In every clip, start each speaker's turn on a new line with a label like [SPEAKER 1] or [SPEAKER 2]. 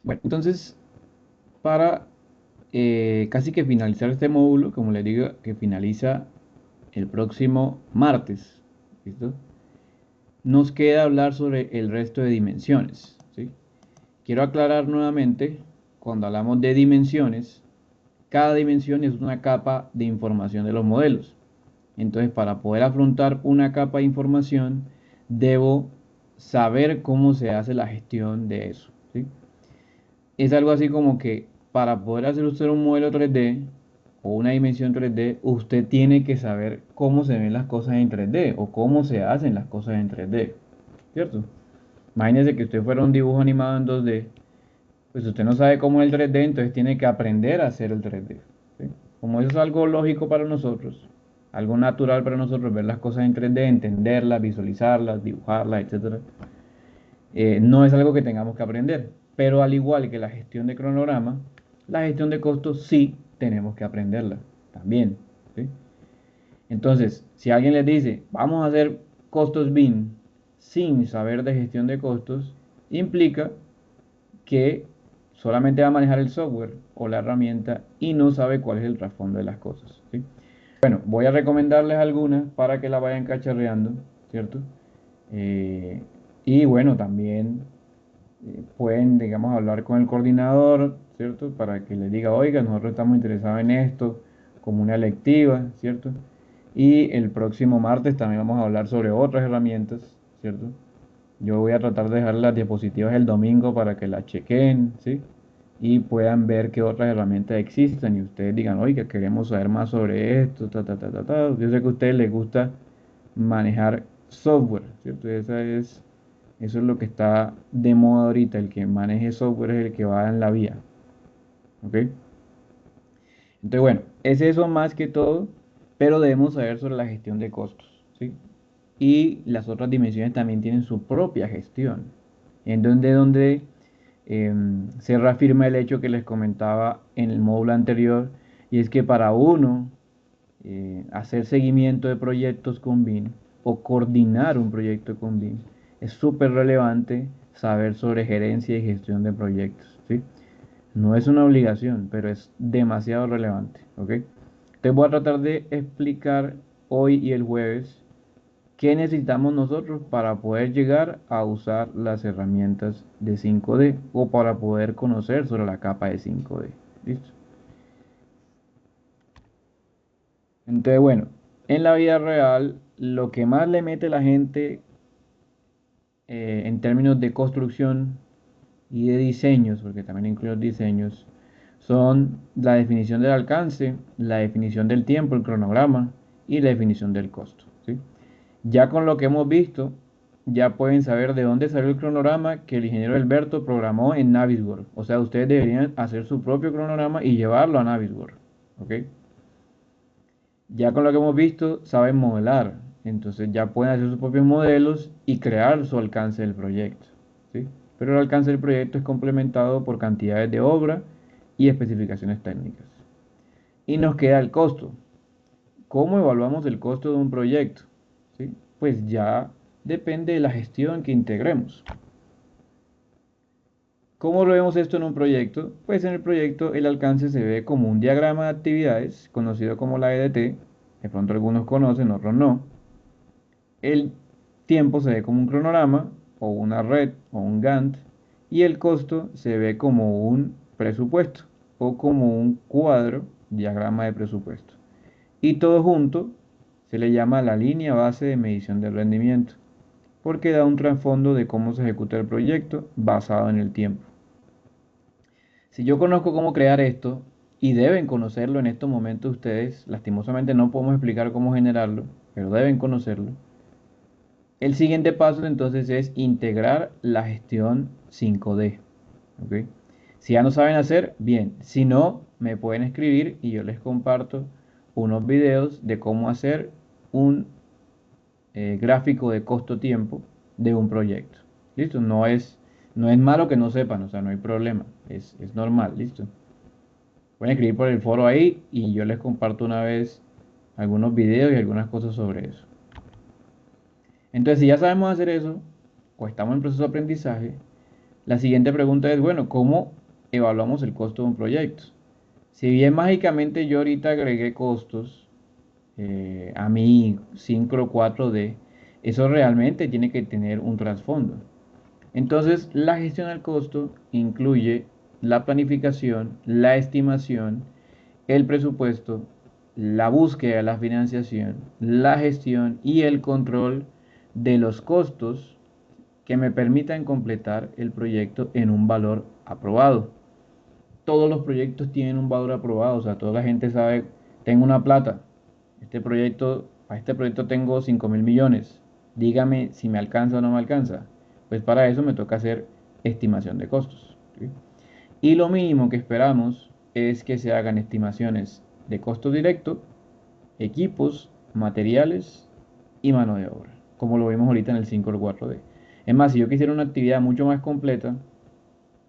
[SPEAKER 1] Bueno, entonces, para casi que finalizar este módulo, como les digo, que finaliza el próximo martes, ¿listo? Nos queda hablar sobre el resto de dimensiones, ¿sí? Quiero aclarar nuevamente, cuando hablamos de dimensiones, cada dimensión es una capa de información de los modelos. Entonces, para poder afrontar una capa de información, debo saber cómo se hace la gestión de eso, ¿sí? Es algo así como que para poder hacer usted un modelo 3D o una dimensión 3D, usted tiene que saber cómo se ven las cosas en 3D o cómo se hacen las cosas en 3D, ¿cierto? Imagínese que usted fuera un dibujo animado en 2D, pues usted no sabe cómo es el 3D, entonces tiene que aprender a hacer el 3D, ¿sí? Como eso es algo lógico para nosotros, algo natural para nosotros, ver las cosas en 3D, entenderlas, visualizarlas, dibujarlas, etcétera, no es algo que tengamos que aprender. Pero al igual que la gestión de cronograma, la gestión de costos sí tenemos que aprenderla también, ¿sí? Entonces, si alguien les dice, vamos a hacer costos BIM sin saber de gestión de costos, implica que solamente va a manejar el software o la herramienta y no sabe cuál es el trasfondo de las cosas, ¿sí? Bueno, voy a recomendarles algunas para que la vayan cacharreando, ¿cierto? Eh, y bueno, también pueden, digamos, hablar con el coordinador, ¿cierto? Para que les diga, oiga, nosotros estamos interesados en esto, como una electiva, ¿cierto? Y el próximo martes también vamos a hablar sobre otras herramientas, ¿cierto? Yo voy a tratar de dejar las diapositivas el domingo para que las chequen, ¿sí? Y puedan ver qué otras herramientas existen y ustedes digan, oiga, queremos saber más sobre esto, ta, ta, ta, ta, ta. Yo sé que a ustedes les gusta manejar software, ¿cierto? Eso es lo que está de moda ahorita, el que maneje software es el que va en la vía, ¿ok? Entonces, bueno, es eso más que todo, pero debemos saber sobre la gestión de costos, ¿sí? Y las otras dimensiones también tienen su propia gestión, en donde se reafirma el hecho que les comentaba en el módulo anterior, y es que para uno hacer seguimiento de proyectos con BIM o coordinar un proyecto con BIM, es súper relevante saber sobre gerencia y gestión de proyectos, ¿sí? No es una obligación, pero es demasiado relevante, ¿ok? Te voy a tratar de explicar hoy y el jueves qué necesitamos nosotros para poder llegar a usar las herramientas de 5D o para poder conocer sobre la capa de 5D. ¿Listo? Entonces, bueno, en la vida real, lo que más le mete la gente en términos de construcción y de diseños, porque también incluye los diseños, son la definición del alcance, la definición del tiempo, el cronograma y la definición del costo, ¿sí? Ya con lo que hemos visto, ya pueden saber de dónde salió el cronograma que el ingeniero Alberto programó en Navisworks. O sea, ustedes deberían hacer su propio cronograma y llevarlo a Navisworks, ¿ok? Ya con lo que hemos visto, saben modelar. Entonces ya pueden hacer sus propios modelos y crear su alcance del proyecto, ¿sí? Pero el alcance del proyecto es complementado por cantidades de obra y especificaciones técnicas. Y nos queda el costo. ¿Cómo evaluamos el costo de un proyecto? ¿Sí? Pues ya depende de la gestión que integremos. ¿Cómo lo vemos esto en un proyecto? Pues en el proyecto el alcance se ve como un diagrama de actividades, conocido como la EDT. De pronto algunos conocen, otros no. El tiempo se ve como un cronograma o una red o un Gantt. Y el costo se ve como un presupuesto o como un cuadro, diagrama de presupuesto. Y todo junto se le llama la línea base de medición del rendimiento, porque da un trasfondo de cómo se ejecuta el proyecto basado en el tiempo. Si yo conozco cómo crear esto, y deben conocerlo en estos momentos ustedes, lastimosamente no podemos explicar cómo generarlo, pero deben conocerlo. El siguiente paso entonces es integrar la gestión 5D, ¿ok? Si ya no saben hacer, bien. Si no, me pueden escribir y yo les comparto unos videos de cómo hacer un gráfico de costo-tiempo de un proyecto. ¿Listo? No es malo que no sepan, o sea, no hay problema. Es normal, ¿listo? Pueden escribir por el foro ahí y yo les comparto una vez algunos videos y algunas cosas sobre eso. Entonces, si ya sabemos hacer eso, o estamos en proceso de aprendizaje, La siguiente pregunta es, bueno, ¿cómo evaluamos el costo de un proyecto? Si bien mágicamente yo ahorita agregué costos a mi Syncro 4D, eso realmente tiene que tener un trasfondo. Entonces, la gestión del costo incluye la planificación, la estimación, el presupuesto, la búsqueda de la financiación, la gestión y el control de los costos que me permitan completar el proyecto en un valor aprobado. Todos los proyectos tienen un valor aprobado, o sea, toda la gente sabe, tengo una plata, a este proyecto tengo 5.000 millones, dígame si me alcanza o no me alcanza. Pues para eso me toca hacer estimación de costos. ¿Sí? Y lo mínimo que esperamos es que se hagan estimaciones de costo directo, equipos, materiales y mano de obra, como lo vimos ahorita en el 5 4D. Es más, si yo quisiera una actividad mucho más completa,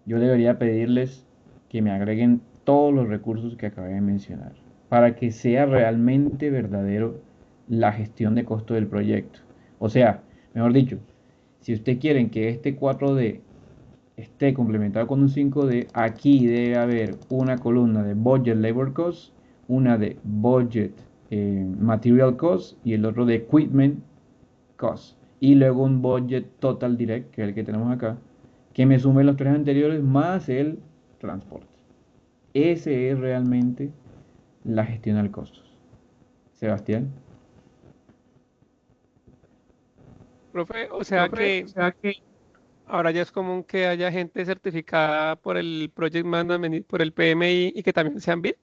[SPEAKER 1] yo debería pedirles que me agreguen todos los recursos que acabé de mencionar, para que sea realmente verdadero la gestión de costo del proyecto. O sea, mejor dicho, si usted quieren que este 4D esté complementado con un 5D, aquí debe haber una columna de Budget Labor Cost, una de Budget Material Cost y el otro de Equipment Cost. Y luego un Budget Total Direct, que es el que tenemos acá, que me sume los tres anteriores más el transporte. Ese es realmente la gestión al costos. Sebastián.
[SPEAKER 2] Profe, o sea que ahora ya es común que haya gente certificada por el Project Management y por el PMI y que también sean BIM. O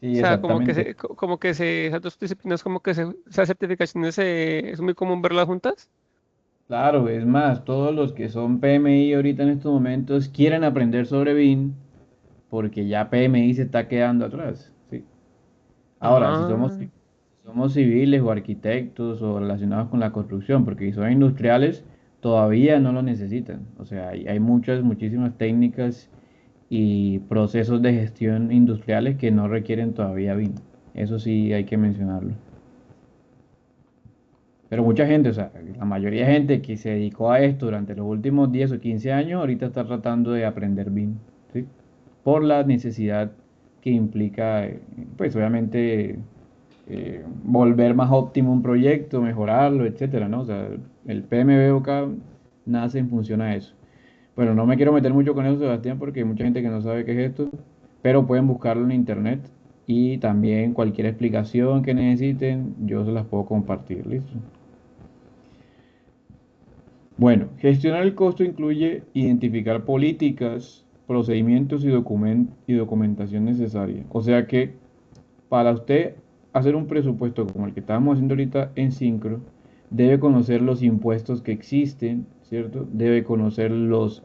[SPEAKER 1] Sí,
[SPEAKER 2] sea,
[SPEAKER 1] exactamente.
[SPEAKER 2] esas dos disciplinas, esas certificaciones, es muy común verlas juntas.
[SPEAKER 1] Claro, es más, todos los que son PMI ahorita en estos momentos quieren aprender sobre BIM porque ya PMI se está quedando atrás. ¿Sí? Ahora,
[SPEAKER 2] Ah,
[SPEAKER 1] si somos civiles o arquitectos o relacionados con la construcción, porque si son industriales, todavía no lo necesitan. O sea, hay muchísimas técnicas y procesos de gestión industriales que no requieren todavía BIM. Eso sí hay que mencionarlo. Pero mucha gente, o sea, la mayoría de gente que se dedicó a esto durante los últimos 10 o 15 años, ahorita está tratando de aprender BIM, ¿sí? Por la necesidad que implica, pues obviamente, volver más óptimo un proyecto, mejorarlo, etcétera, ¿no? O sea, el PMBOK nace en función a eso. Bueno, no me quiero meter mucho con eso, Sebastián, porque hay mucha gente que no sabe qué es esto, pero pueden buscarlo en internet y también cualquier explicación que necesiten, yo se las puedo compartir, ¿listo? Bueno, gestionar el costo incluye identificar políticas, procedimientos y documentación necesaria. O sea que para usted hacer un presupuesto como el que estábamos haciendo ahorita en Syncro, debe conocer los impuestos que existen, ¿cierto? Debe conocer las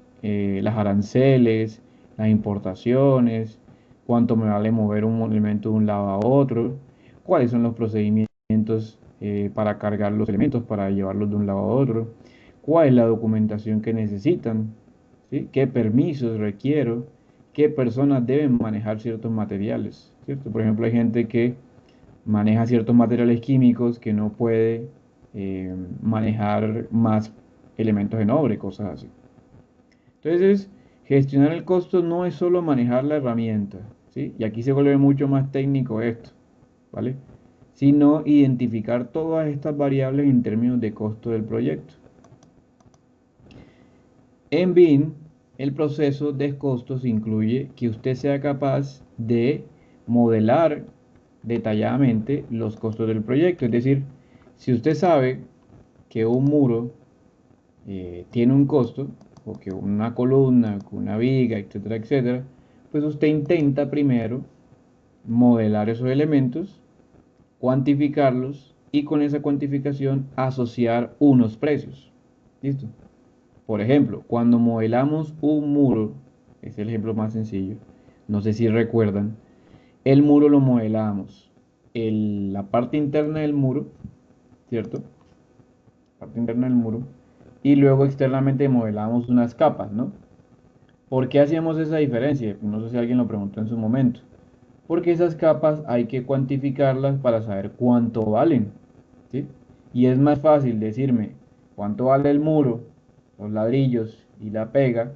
[SPEAKER 1] aranceles, las importaciones, cuánto me vale mover un elemento de un lado a otro, cuáles son los procedimientos para cargar los elementos, para llevarlos de un lado a otro, cuál es la documentación que necesitan, ¿sí? ¿Qué permisos requiero? ¿Qué personas deben manejar ciertos materiales? ¿Cierto? Por ejemplo, hay gente que maneja ciertos materiales químicos que no puede manejar más elementos en obra y cosas así. Entonces, gestionar el costo no es solo manejar la herramienta, ¿sí? Y aquí se vuelve mucho más técnico esto, ¿vale? Sino identificar todas estas variables en términos de costo del proyecto. En BIM, el proceso de costos incluye que usted sea capaz de modelar detalladamente los costos del proyecto. Es decir, si usted sabe que un muro tiene un costo, o que una columna, que una viga, etcétera, etcétera, pues usted intenta primero modelar esos elementos, cuantificarlos y con esa cuantificación asociar unos precios. ¿Listo? Por ejemplo, cuando modelamos un muro, es el ejemplo más sencillo, no sé si recuerdan, el muro lo modelamos, la parte interna del muro, ¿cierto? Parte interna del muro, y luego externamente modelamos unas capas, ¿no? ¿Por qué hacíamos esa diferencia? No sé si alguien lo preguntó en su momento. Porque esas capas hay que cuantificarlas para saber cuánto valen, ¿sí? Y es más fácil decirme cuánto vale el muro, los ladrillos y la pega,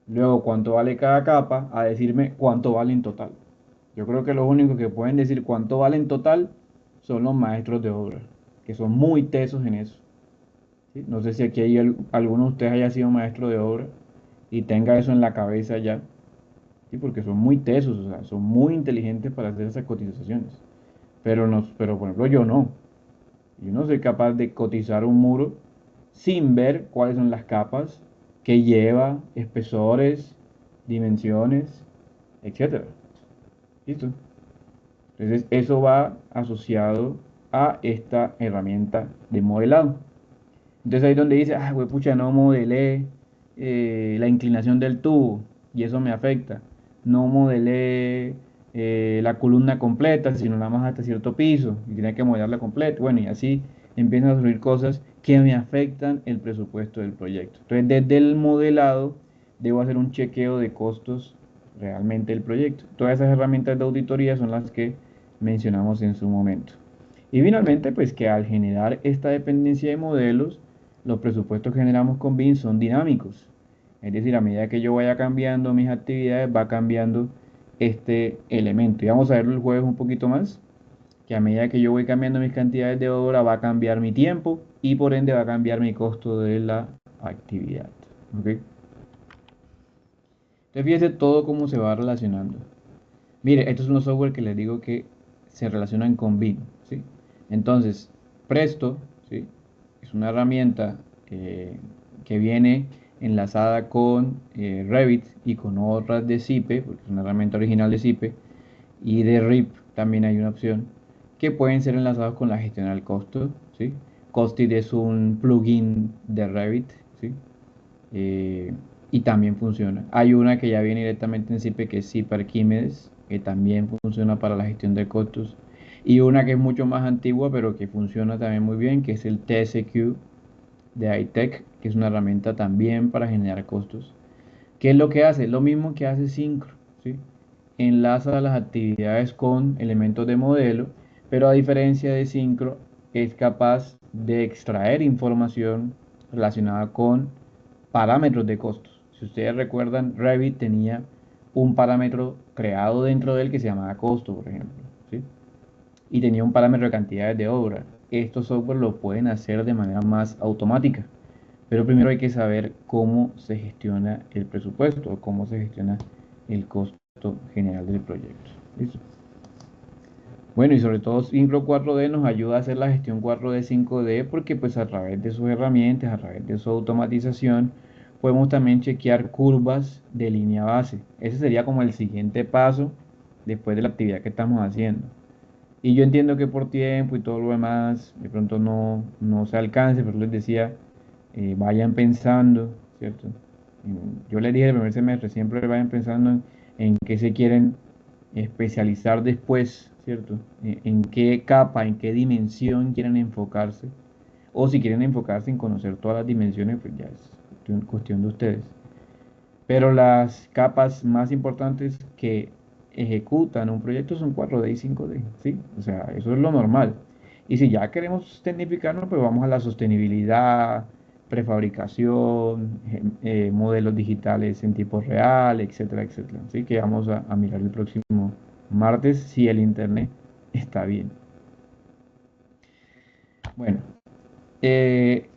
[SPEAKER 1] luego cuánto vale cada capa, a decirme cuánto vale en total. Yo creo que los únicos que pueden decir cuánto vale en total son los maestros de obra, que son muy tesos en eso. ¿Sí? No sé si aquí hay alguno de ustedes haya sido maestro de obra y tenga eso en la cabeza ya, ¿sí? Porque son muy tesos, o sea, son muy inteligentes para hacer esas cotizaciones. Pero, no, pero por ejemplo yo no. Yo no soy capaz de cotizar un muro sin ver cuáles son las capas que lleva, espesores, dimensiones, etcétera. ¿Listo? Entonces, eso va asociado a esta herramienta de modelado. Entonces, ahí es donde dice, ah, güey, pucha, no modelé la inclinación del tubo y eso me afecta. No modelé la columna completa, sino nada más hasta cierto piso y tenía que modelarla completa. Bueno, y así empiezan a surgir cosas que me afectan el presupuesto del proyecto. Entonces, desde el modelado, debo hacer un chequeo de costos realmente del proyecto. Todas esas herramientas de auditoría son las que mencionamos en su momento. Y finalmente, pues que al generar esta dependencia de modelos, los presupuestos que generamos con BIM son dinámicos. Es decir, a medida que yo vaya cambiando mis actividades, va cambiando este elemento. Y vamos a verlo el jueves un poquito más, que a medida que yo voy cambiando mis cantidades de obra, va a cambiar mi tiempo y por ende va a cambiar mi costo de la actividad. ¿Ok? Entonces fíjense todo cómo se va relacionando. Mire, estos son los software que les digo que se relacionan con BIM, ¿sí? Entonces, Presto, ¿sí? Es una herramienta que viene enlazada con Revit y con otras de Zipe, porque es una herramienta original de Zipe, y de RIP también hay una opción que pueden ser enlazados con la gestión del costo, ¿sí? Costit es un plugin de Revit, ¿sí? eh, y también funciona. Hay una que ya viene directamente en Zipe que es Zip Archimedes, que también funciona para la gestión de costos. Y una que es mucho más antigua, pero que funciona también muy bien, que es el TSQ de iTech, que es una herramienta también para generar costos. ¿Qué es lo que hace? Lo mismo que hace Syncro, ¿sí? Enlaza las actividades con elementos de modelo, pero a diferencia de Syncro, es capaz de extraer información relacionada con parámetros de costos. Si ustedes recuerdan, Revit tenía un parámetro creado dentro de él que se llamaba costo, por ejemplo, ¿sí? Y tenía un parámetro de cantidades de obra. Estos software lo pueden hacer de manera más automática, pero primero hay que saber cómo se gestiona el presupuesto o cómo se gestiona el costo general del proyecto. ¿Listo? Bueno, y sobre todo Syncro 4D nos ayuda a hacer la gestión 4D, 5D, porque pues a través de sus herramientas, a través de su automatización, podemos también chequear curvas de línea base. Ese sería como el siguiente paso después de la actividad que estamos haciendo. Y yo entiendo que por tiempo y todo lo demás, de pronto no se alcance, pero les decía, vayan pensando, ¿cierto? Yo les dije el primer semestre, siempre vayan pensando en qué se quieren especializar después, ¿cierto? En qué capa, en qué dimensión quieren enfocarse. O si quieren enfocarse en conocer todas las dimensiones, pues ya es cuestión de ustedes. Pero las capas más importantes que ejecutan un proyecto son 4D y 5D, ¿sí? O sea, eso es lo normal. Y si ya queremos tecnificarnos, pues vamos a la sostenibilidad, prefabricación, modelos digitales en tiempo real, etcétera, etcétera. Así que vamos a mirar el próximo martes si el internet está bien. Bueno, eh,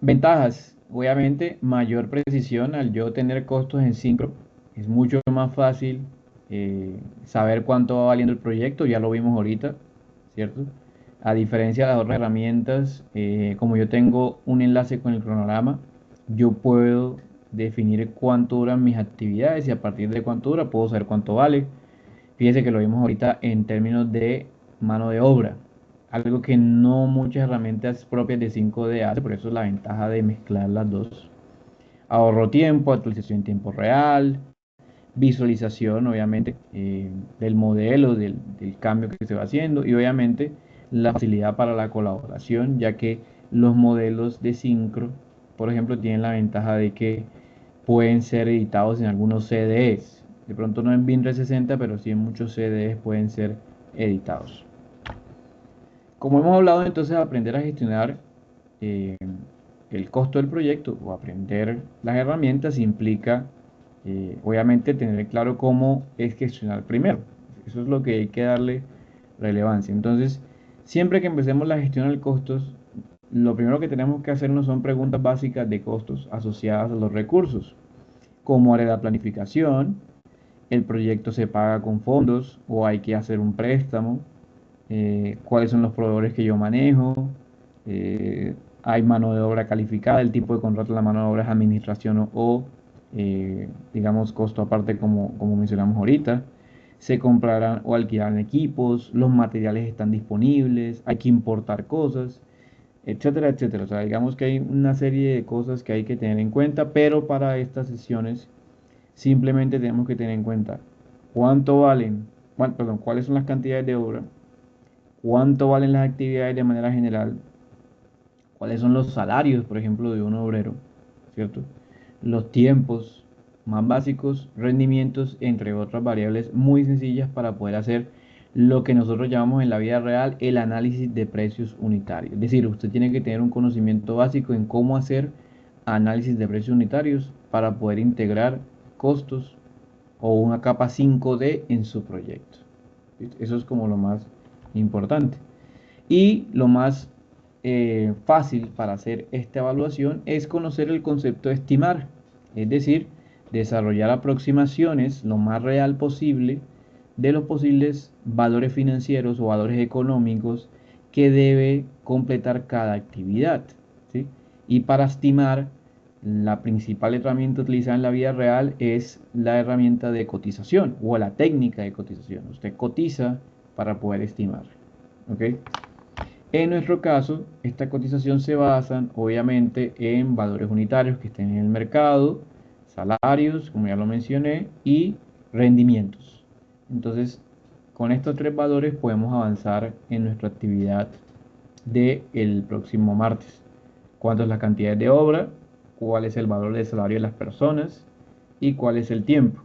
[SPEAKER 1] ventajas, obviamente, mayor precisión al yo tener costos en Syncro. Es mucho más fácil saber cuánto va valiendo el proyecto, ya lo vimos ahorita, ¿cierto? A diferencia de las otras herramientas, como yo tengo un enlace con el cronograma, yo puedo definir cuánto duran mis actividades y a partir de cuánto dura puedo saber cuánto vale. Fíjese que lo vimos ahorita en términos de mano de obra, algo que no muchas herramientas propias de 5D hace, por eso es la ventaja de mezclar las dos. Ahorro tiempo, actualización en tiempo real, visualización obviamente del modelo, del cambio que se va haciendo y obviamente la facilidad para la colaboración, ya que los modelos de sincro, por ejemplo, tienen la ventaja de que pueden ser editados en algunos CDs. De pronto no en BIM 360, pero sí en muchos CDs pueden ser editados. Como hemos hablado, entonces aprender a gestionar eh, el costo del proyecto o aprender las herramientas implica Obviamente tener claro cómo es gestionar primero. Eso es lo que hay que darle relevancia. Entonces, siempre que empecemos la gestión de costos, lo primero que tenemos que hacernos son preguntas básicas de costos asociadas a los recursos. ¿Cómo haré la planificación? ¿El proyecto se paga con fondos o hay que hacer un préstamo? ¿Cuáles son los proveedores que yo manejo? Eh, ¿Hay mano de obra calificada? ¿El tipo de contrato de la mano de obra es administración digamos, costo aparte como mencionamos ahorita? ¿Se comprarán o alquilarán equipos? ¿Los materiales están disponibles? ¿Hay que importar cosas? Etcétera, etcétera. O sea, digamos que hay una serie de cosas que hay que tener en cuenta, pero para estas sesiones simplemente tenemos que tener en cuenta cuánto valen, perdón, cuáles son las cantidades de obra, cuánto valen las actividades de manera general, cuáles son los salarios, por ejemplo, de un obrero, ¿cierto? Los tiempos más básicos, rendimientos, entre otras variables muy sencillas para poder hacer lo que nosotros llamamos en la vida real el análisis de precios unitarios. Es decir, usted tiene que tener un conocimiento básico en cómo hacer análisis de precios unitarios para poder integrar costos o una capa 5D en su proyecto. Eso es como lo más importante. Y lo más fácil para hacer esta evaluación es conocer el concepto de estimar, es decir, desarrollar aproximaciones lo más real posible de los posibles valores financieros o valores económicos que debe completar cada actividad, ¿sí? Y para estimar, la principal herramienta utilizada en la vida real es la herramienta de cotización o la técnica de cotización. Usted cotiza para poder estimar, ¿ok? En nuestro caso, esta cotización se basa obviamente en valores unitarios que estén en el mercado, salarios, como ya lo mencioné, y rendimientos. Entonces, con estos tres valores podemos avanzar en nuestra actividad del próximo martes. ¿Cuánto es la cantidad de obra? ¿Cuál es el valor del salario de las personas? ¿Y cuál es el tiempo?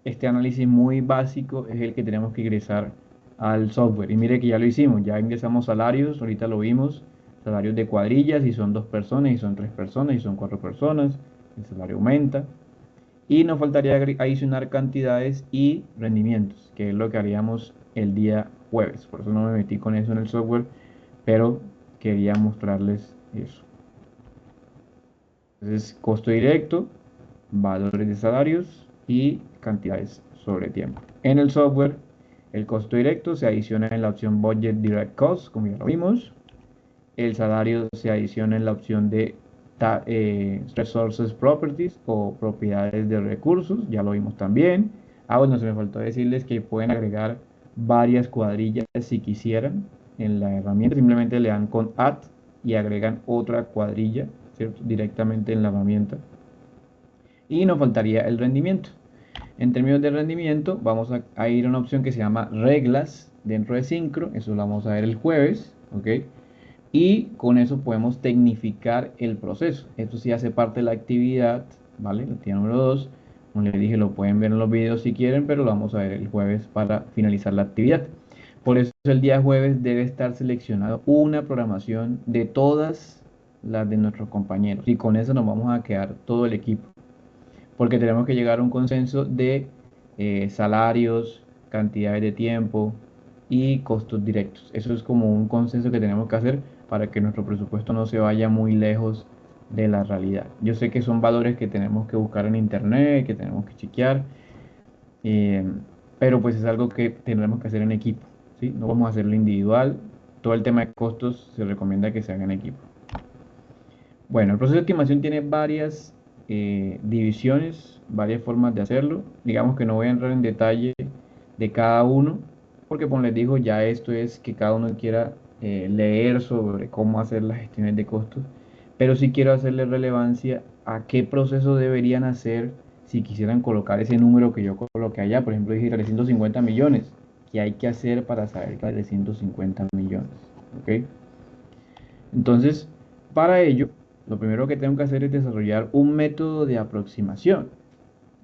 [SPEAKER 1] Este análisis muy básico es el que tenemos que ingresar al software. Y mire que ya lo hicimos, ya ingresamos salarios, ahorita lo vimos, salarios de cuadrillas, y son dos personas, y son tres personas, y son cuatro personas, el salario aumenta. Y nos faltaría adicionar cantidades y rendimientos, que es lo que haríamos el día jueves. Por eso no me metí con eso en el software, pero quería mostrarles eso. Entonces, costo directo, valores de salarios y cantidades sobre tiempo. En el software, el costo directo se adiciona en la opción Budget Direct Cost, como ya lo vimos. El salario se adiciona en la opción de Resources Properties o propiedades de recursos, ya lo vimos también. Bueno, se me faltó decirles que pueden agregar varias cuadrillas si quisieran en la herramienta. Simplemente le dan con Add y agregan otra cuadrilla, ¿cierto? Directamente en la herramienta. Y nos faltaría el rendimiento. En términos de rendimiento, vamos a ir a una opción que se llama reglas dentro de Syncro. Eso lo vamos a ver el jueves, ¿ok? Y con eso podemos tecnificar el proceso. Esto sí hace parte de la actividad, ¿vale? La actividad número 2. Como les dije, lo pueden ver en los videos si quieren, pero lo vamos a ver el jueves para finalizar la actividad. Por eso el día jueves debe estar seleccionado una programación de todas las de nuestros compañeros. Y con eso nos vamos a quedar todo el equipo. Porque tenemos que llegar a un consenso de salarios, cantidades de tiempo y costos directos. Eso es como un consenso que tenemos que hacer para que nuestro presupuesto no se vaya muy lejos de la realidad. Yo sé que son valores que tenemos que buscar en internet, que tenemos que chequear, eh, pero pues es algo que tendremos que hacer en equipo, ¿sí? No vamos a hacerlo individual. Todo el tema de costos se recomienda que se haga en equipo. Bueno, el proceso de estimación tiene varias divisiones, varias formas de hacerlo. Digamos que no voy a entrar en detalle de cada uno, porque como les digo, ya esto es que cada uno quiera leer sobre cómo hacer las gestiones de costos, pero sí quiero hacerle relevancia a qué proceso deberían hacer si quisieran colocar ese número que yo coloqué allá. Por ejemplo, dije 350 millones. ¿Qué hay que hacer para saber que hay 350 millones? ¿Ok? Entonces, para ello, lo primero que tengo que hacer es desarrollar un método de aproximación.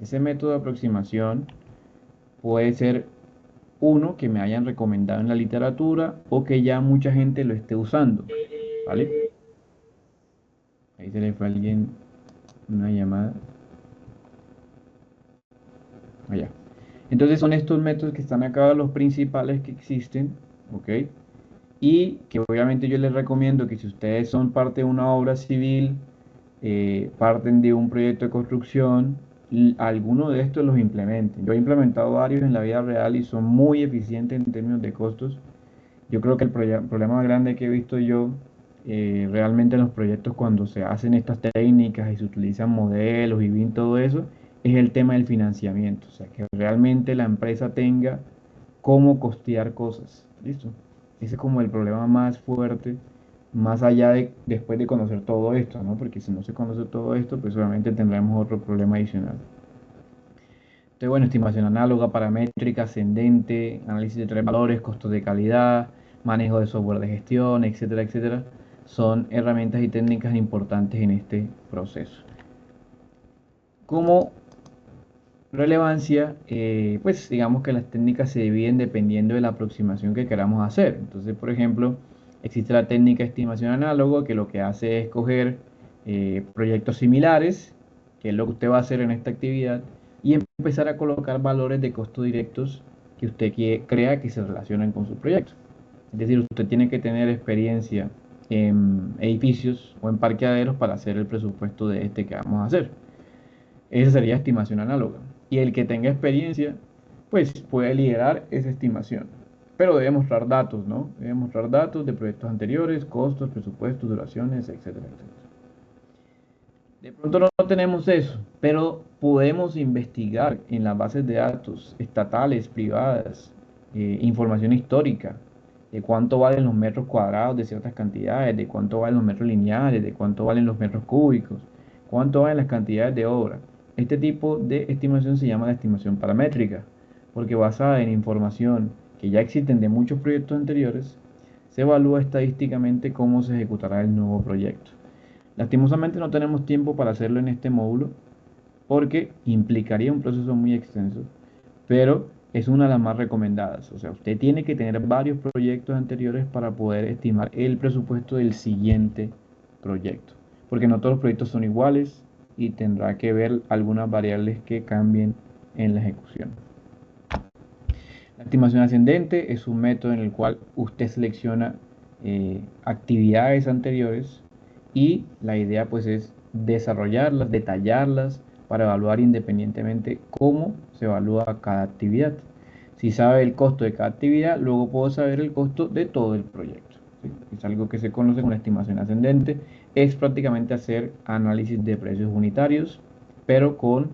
[SPEAKER 1] Ese método de aproximación puede ser uno que me hayan recomendado en la literatura o que ya mucha gente lo esté usando, ¿vale? Ahí se le fue a alguien una llamada. Entonces son estos métodos que están acá los principales que existen, ¿ok? Y que obviamente yo les recomiendo que si ustedes son parte de una obra civil, parten de un proyecto de construcción, alguno de estos los implementen. Yo he implementado varios en la vida real y son muy eficientes en términos de costos. Yo creo que el problema más grande que he visto yo realmente en los proyectos cuando se hacen estas técnicas y se utilizan modelos y bien todo eso, es el tema del financiamiento. O sea, que realmente la empresa tenga cómo costear cosas. ¿Listo? Ese es como el problema más fuerte, más allá de después de conocer todo esto, ¿no? Porque si no se conoce todo esto, pues obviamente tendremos otro problema adicional. Entonces, bueno, estimación análoga, paramétrica, ascendente, análisis de tres valores, costos de calidad, manejo de software de gestión, etcétera, etcétera, son herramientas y técnicas importantes en este proceso. Como relevancia, pues digamos que las técnicas se dividen dependiendo de la aproximación que queramos hacer. Entonces, por ejemplo, existe la técnica de estimación análogo que lo que hace es coger proyectos similares, que es lo que usted va a hacer en esta actividad, y empezar a colocar valores de costos directos que usted crea que se relacionan con su proyecto. Es decir, usted tiene que tener experiencia en edificios o en parqueaderos para hacer el presupuesto de este que vamos a hacer. Esa sería estimación análoga. Y el que tenga experiencia, pues puede liderar esa estimación. Pero debe mostrar datos, ¿no? Debe mostrar datos de proyectos anteriores, costos, presupuestos, duraciones, etcétera, etcétera. De pronto no tenemos eso, pero podemos investigar en las bases de datos estatales, privadas, información histórica, de cuánto valen los metros cuadrados de ciertas cantidades, de cuánto valen los metros lineales, de cuánto valen los metros cúbicos, cuánto valen las cantidades de obra. Este tipo de estimación se llama la estimación paramétrica, porque basada en información que ya existen de muchos proyectos anteriores, se evalúa estadísticamente cómo se ejecutará el nuevo proyecto. Lastimosamente no tenemos tiempo para hacerlo en este módulo porque implicaría un proceso muy extenso, pero es una de las más recomendadas. O sea, usted tiene que tener varios proyectos anteriores para poder estimar el presupuesto del siguiente proyecto, porque no todos los proyectos son iguales y tendrá que ver algunas variables que cambien en la ejecución. La estimación ascendente es un método en el cual usted selecciona actividades anteriores y la idea pues es desarrollarlas, detallarlas para evaluar independientemente cómo se evalúa cada actividad. Si sabe el costo de cada actividad, luego puedo saber el costo de todo el proyecto. ¿Sí? Es algo que se conoce como estimación ascendente. Es prácticamente hacer análisis de precios unitarios, pero con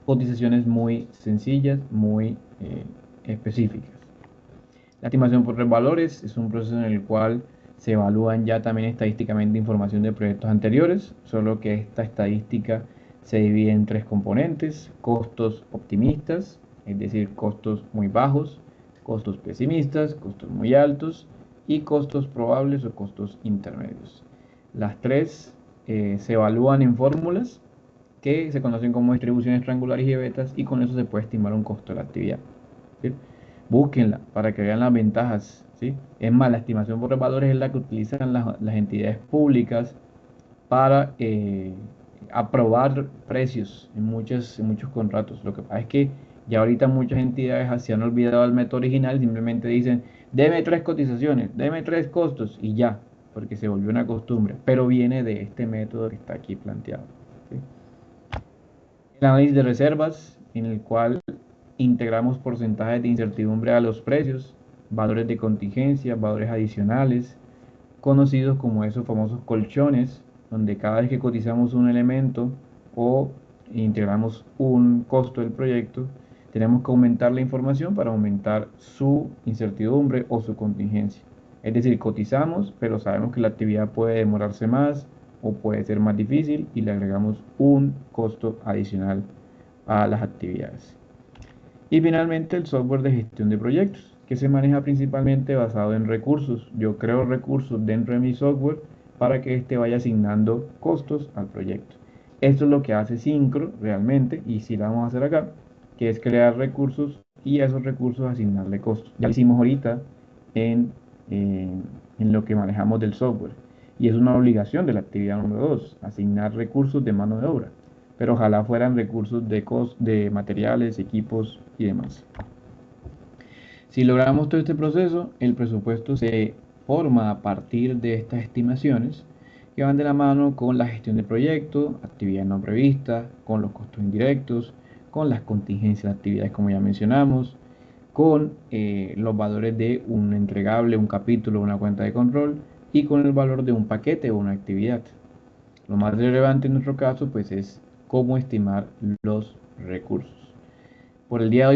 [SPEAKER 1] cotizaciones muy sencillas, muy específicas. La estimación por valores es un proceso en el cual se evalúan ya también estadísticamente información de proyectos anteriores, solo que esta estadística se divide en tres componentes: costos optimistas, es decir, costos muy bajos; costos pesimistas, costos muy altos; y costos probables o costos intermedios. Las tres se evalúan en fórmulas que se conocen como distribuciones triangulares y betas, y con eso se puede estimar un costo de la actividad. ¿Sí? Búsquenla para que vean las ventajas. ¿Sí? Es más, la estimación por valores es la que utilizan las entidades públicas para aprobar precios en muchos contratos. Lo que pasa es que ya ahorita muchas entidades se han olvidado del método original, simplemente dicen, deme tres cotizaciones, deme tres costos y ya, porque se volvió una costumbre, pero viene de este método que está aquí planteado. ¿Sí? El análisis de reservas, en el cual integramos porcentajes de incertidumbre a los precios, valores de contingencia, valores adicionales, conocidos como esos famosos colchones, donde cada vez que cotizamos un elemento o integramos un costo del proyecto, tenemos que aumentar la información para aumentar su incertidumbre o su contingencia. Es decir, cotizamos, pero sabemos que la actividad puede demorarse más o puede ser más difícil y le agregamos un costo adicional a las actividades. Y finalmente el software de gestión de proyectos, que se maneja principalmente basado en recursos. Yo creo recursos dentro de mi software para que éste vaya asignando costos al proyecto. Esto es lo que hace Syncro realmente, y si lo vamos a hacer acá, que es crear recursos y a esos recursos asignarle costos. Ya lo hicimos ahorita en, eh, en lo que manejamos del software. Y es una obligación de la actividad número 2, asignar recursos de mano de obra. pero ojalá fueran recursos de materiales, equipos y demás. Si logramos todo este proceso, el presupuesto se forma a partir de estas estimaciones que van de la mano con la gestión del proyecto, actividades no previstas, con los costos indirectos, con las contingencias de actividades como ya mencionamos, con los valores de un entregable, un capítulo, una cuenta de control y con el valor de un paquete o una actividad. Lo más relevante en nuestro caso pues es cómo estimar los recursos. Por el día de hoy